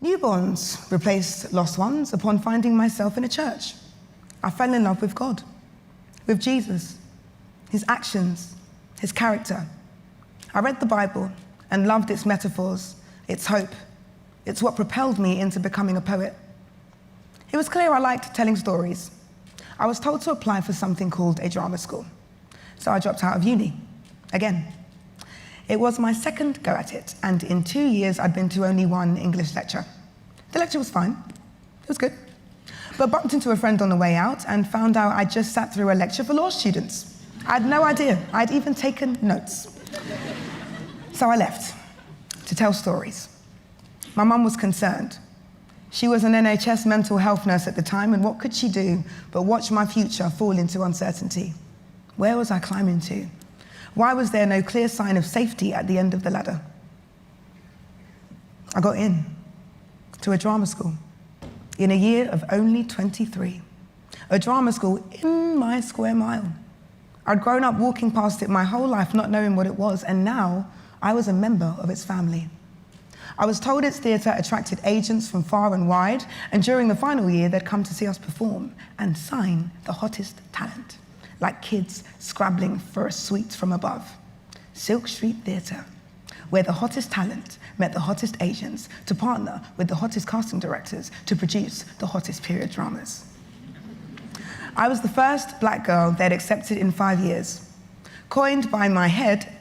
Newborns replaced lost ones upon finding myself in a church. I fell in love with God, with Jesus, his actions, his character. I read the Bible and loved its metaphors, its hope. It's what propelled me into becoming a poet. It was clear I liked telling stories. I was told to apply for something called a drama school, so I dropped out of uni, again. It was my second go at it, and in 2 years I'd been to only one English lecture. The lecture was fine, it was good, but bumped into a friend on the way out and found out I'd just sat through a lecture for law students. I had no idea I'd even taken notes. So I left to tell stories. My mum was concerned. She was an NHS mental health nurse at the time, and what could she do but watch my future fall into uncertainty? Where was I climbing to? Why was there no clear sign of safety at the end of the ladder? I got in to a drama school in a year of only 23. A drama school in my square mile. I'd grown up walking past it my whole life, not knowing what it was, and now I was a member of its family. I was told its theatre attracted agents from far and wide, and during the final year, they'd come to see us perform and sign the hottest talent, like kids scrabbling for a sweet from above. Silk Street Theatre, where the hottest talent met the hottest agents to partner with the hottest casting directors to produce the hottest period dramas. I was the first black girl they'd accepted in 5 years, coined by my head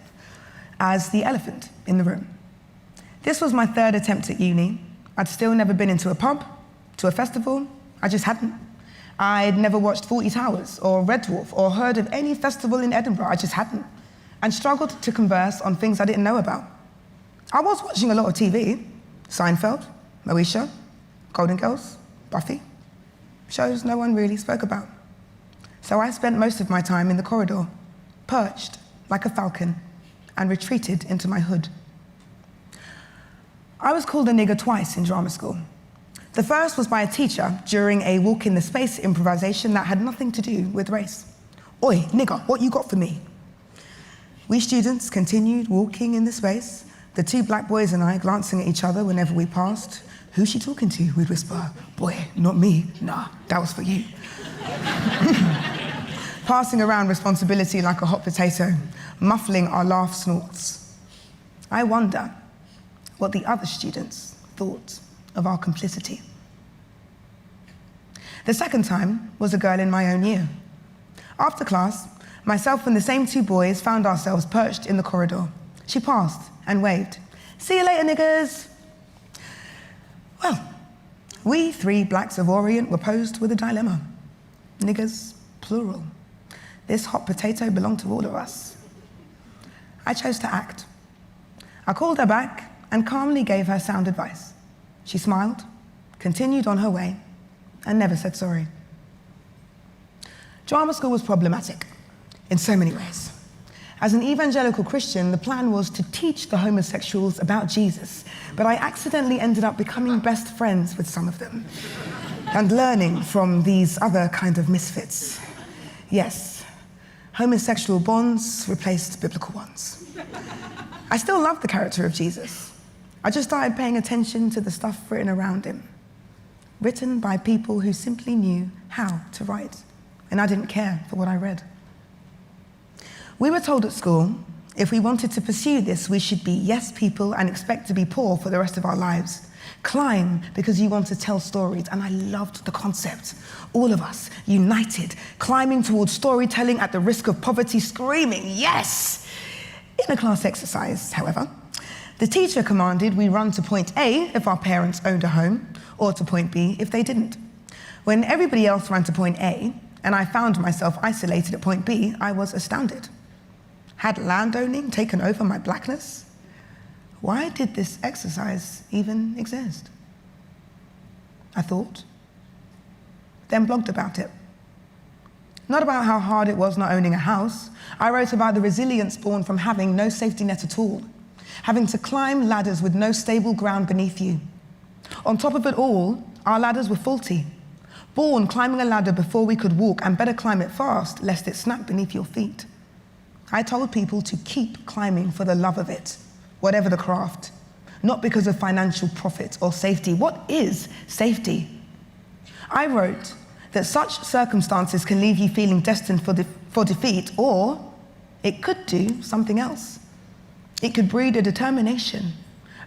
as the elephant in the room. This was my third attempt at uni. I'd still never been into a pub, to a festival, I just hadn't. I'd never watched 40 Towers or Red Dwarf or heard of any festival in Edinburgh, I just hadn't. And struggled to converse on things I didn't know about. I was watching a lot of TV, Seinfeld, Moesha, Golden Girls, Buffy, shows no one really spoke about. So I spent most of my time in the corridor, perched like a falcon, and retreated into my hood. I was called a nigger twice in drama school. The first was by a teacher during a walk in the space improvisation that had nothing to do with race. Oi, nigger, what you got for me? We students continued walking in the space, the two black boys and I glancing at each other whenever we passed. Who's she talking to? We'd whisper. Boy, not me. Nah, that was for you. Passing around responsibility like a hot potato, muffling our laugh snorts. I wonder what the other students thought of our complicity. The second time was a girl in my own year. After class, myself and the same two boys found ourselves perched in the corridor. She passed and waved. See you later, niggers. Well, we three blacks of Orient were posed with a dilemma. Niggers, plural. This hot potato belonged to all of us. I chose to act. I called her back and calmly gave her sound advice. She smiled, continued on her way, and never said sorry. Drama school was problematic in so many ways. As an evangelical Christian, the plan was to teach the homosexuals about Jesus, but I accidentally ended up becoming best friends with some of them and learning from these other kind of misfits. Yes, homosexual bonds replaced biblical ones. I still love the character of Jesus. I just started paying attention to the stuff written around him, written by people who simply knew how to write, and I didn't care for what I read. We were told at school, if we wanted to pursue this, we should be yes people and expect to be poor for the rest of our lives. Climb because you want to tell stories, and I loved the concept. All of us, united, climbing towards storytelling at the risk of poverty, screaming, yes! In a class exercise, however, the teacher commanded we run to point A if our parents owned a home, or to point B if they didn't. When everybody else ran to point A, and I found myself isolated at point B, I was astounded. Had landowning taken over my blackness? Why did this exercise even exist? I thought, then blogged about it. Not about how hard it was not owning a house. I wrote about the resilience born from having no safety net at all, having to climb ladders with no stable ground beneath you. On top of it all, our ladders were faulty. Born climbing a ladder before we could walk, and better climb it fast, lest it snap beneath your feet. I told people to keep climbing for the love of it, whatever the craft. not because of financial profit or safety. What is safety? I wrote that such circumstances can leave you feeling destined for defeat, or it could do something else. It could breed a determination,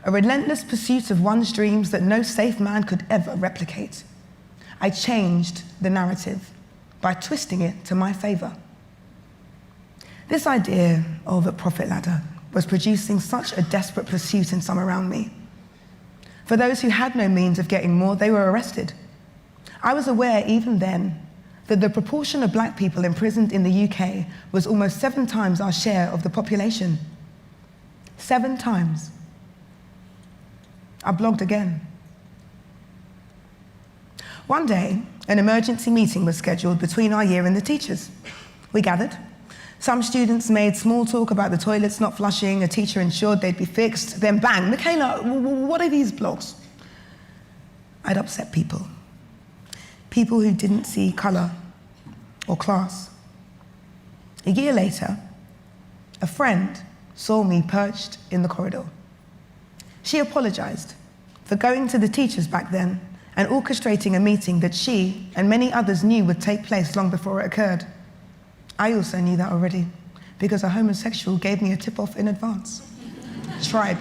a relentless pursuit of one's dreams that no safe man could ever replicate. I changed the narrative by twisting it to my favor. This idea of a profit ladder was producing such a desperate pursuit in some around me. For those who had no means of getting more, they were arrested. I was aware even then that the proportion of black people imprisoned in the UK was almost 7 times our share of the population. 7 times. I blogged again. One day, an emergency meeting was scheduled between our year and the teachers. We gathered. Some students made small talk about the toilets not flushing, a teacher ensured they'd be fixed, then bang, Michaela, what are these blogs? I'd upset people. People who didn't see colour or class. A year later, a friend saw me perched in the corridor. She apologised for going to the teachers back then and orchestrating a meeting that she and many others knew would take place long before it occurred. I also knew that already, because a homosexual gave me a tip-off in advance. Tribe.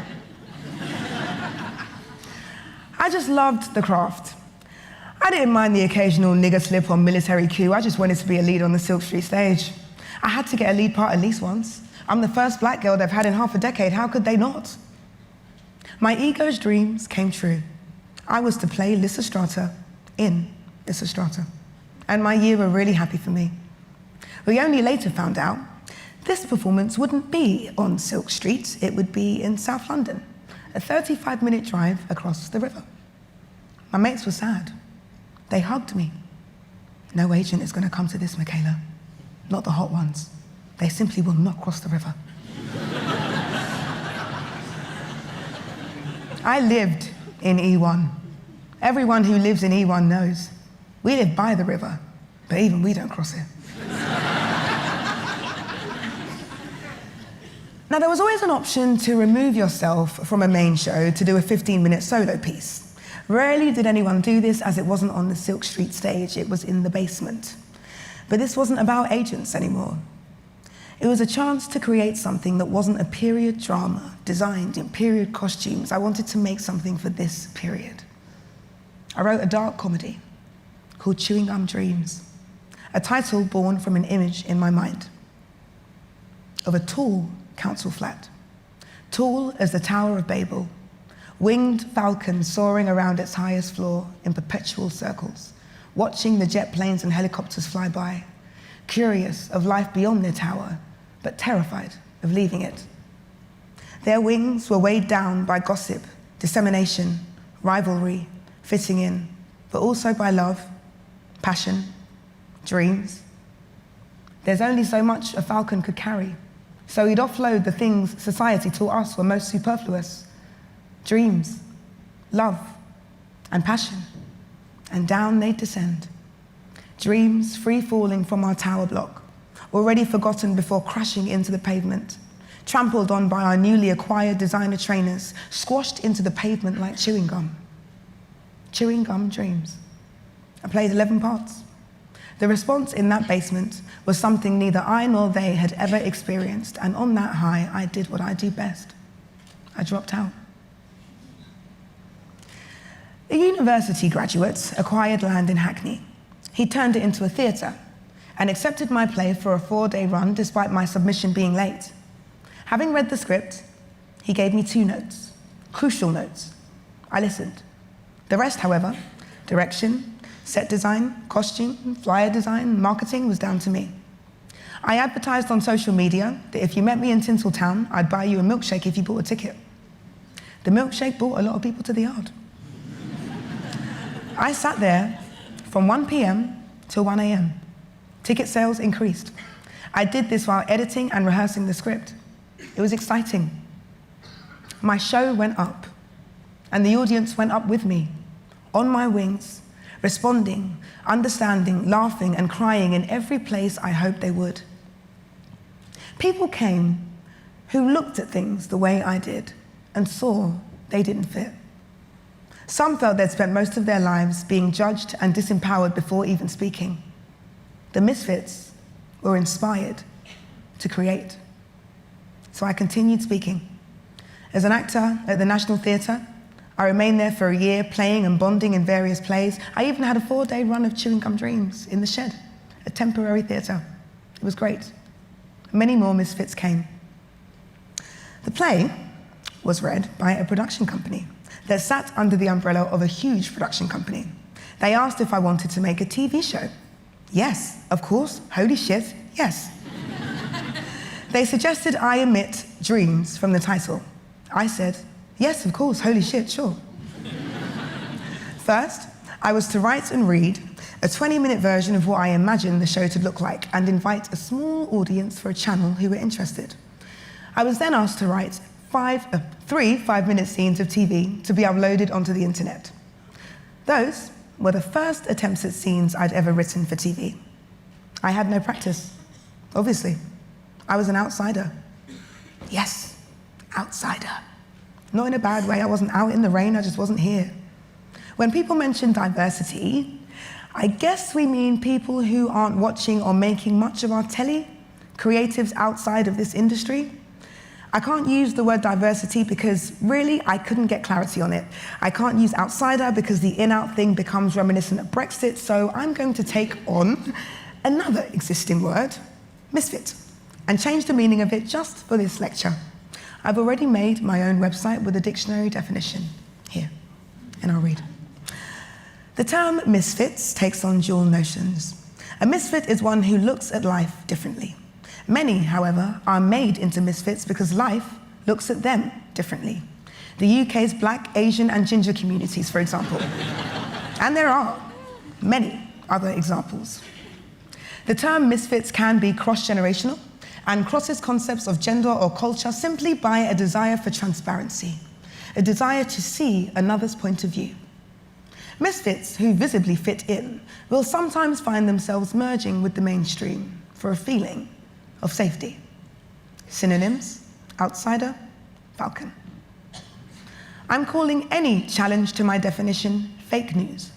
I just loved the craft. I didn't mind the occasional nigger slip or military coup. I just wanted to be a lead on the Silk Street stage. I had to get a lead part at least once. I'm the first black girl they've had in half a decade. How could they not? My ego's dreams came true. I was to play Lysistrata in Lysistrata. And my year were really happy for me. We only later found out this performance wouldn't be on Silk Street, it would be in South London, a 35-minute drive across the river. My mates were sad. They hugged me. No agent is going to come to this, Michaela. Not the hot ones. They simply will not cross the river. I lived in E1. Everyone who lives in E1 knows. We live by the river, but even we don't cross it. Now, there was always an option to remove yourself from a main show to do a 15-minute solo piece. Rarely did anyone do this, as it wasn't on the Silk Street stage, it was in the basement. But this wasn't about agents anymore. It was a chance to create something that wasn't a period drama designed in period costumes. I wanted to make something for this period. I wrote a dark comedy called Chewing Gum Dreams, a title born from an image in my mind of a tall council flat, tall as the Tower of Babel, winged falcon soaring around its highest floor in perpetual circles, watching the jet planes and helicopters fly by, curious of life beyond their tower, but terrified of leaving it. Their wings were weighed down by gossip, dissemination, rivalry, fitting in, but also by love, passion, dreams. There's only so much a falcon could carry, so he'd offload the things society taught us were most superfluous: dreams, love, and passion. And down they'd descend. Dreams free-falling from our tower block, already forgotten before crashing into the pavement, trampled on by our newly acquired designer trainers, squashed into the pavement like chewing gum. Chewing gum dreams. I played 11 parts. The response in that basement was something neither I nor they had ever experienced, and on that high, I did what I do best. I dropped out. A university graduate acquired land in Hackney. He turned it into a theatre and accepted my play for a 4-day run despite my submission being late. Having read the script, he gave me 2 notes, crucial notes. I listened. The rest, however, direction, set design, costume, flyer design, marketing was down to me. I advertised on social media that if you met me in Tinseltown, I'd buy you a milkshake if you bought a ticket. The milkshake brought a lot of people to the yard. I sat there from 1 p.m. till 1 a.m. Ticket sales increased. I did this while editing and rehearsing the script. It was exciting. My show went up, and the audience went up with me, on my wings, responding, understanding, laughing, and crying in every place I hoped they would. People came who looked at things the way I did and saw they didn't fit. Some felt they'd spent most of their lives being judged and disempowered before even speaking. The misfits were inspired to create. So I continued speaking. As an actor at the National Theatre, I remained there for a year, playing and bonding in various plays. I even had a 4-day run of Chewing Gum Dreams in the Shed, a temporary theatre. It was great. Many more misfits came. The play was read by a production company that sat under the umbrella of a huge production company. They asked if I wanted to make a TV show. Yes, of course, holy shit, yes. They suggested I omit dreams from the title. I said, yes, of course, holy shit, sure. First, I was to write and read a 20-minute version of what I imagined the show to look like and invite a small audience for a channel who were interested. I was then asked to write 3 5-minute scenes of TV to be uploaded onto the internet. Those were the first attempts at scenes I'd ever written for TV. I had no practice, obviously. I was an outsider. Yes, outsider. Not in a bad way, I wasn't out in the rain, I just wasn't here. When people mention diversity, I guess we mean people who aren't watching or making much of our telly, creatives outside of this industry. I can't use the word diversity because really I couldn't get clarity on it. I can't use outsider because the in-out thing becomes reminiscent of Brexit, so I'm going to take on another existing word, misfit, and change the meaning of it just for this lecture. I've already made my own website with a dictionary definition here, and I'll read. The term misfits takes on dual notions. A misfit is one who looks at life differently. Many, however, are made into misfits because life looks at them differently. The UK's Black, Asian, and ginger communities, for example. And there are many other examples. The term misfits can be cross-generational and crosses concepts of gender or culture simply by a desire for transparency, a desire to see another's point of view. Misfits who visibly fit in will sometimes find themselves merging with the mainstream for a feeling of safety. Synonyms: outsider, falcon. I'm calling any challenge to my definition fake news.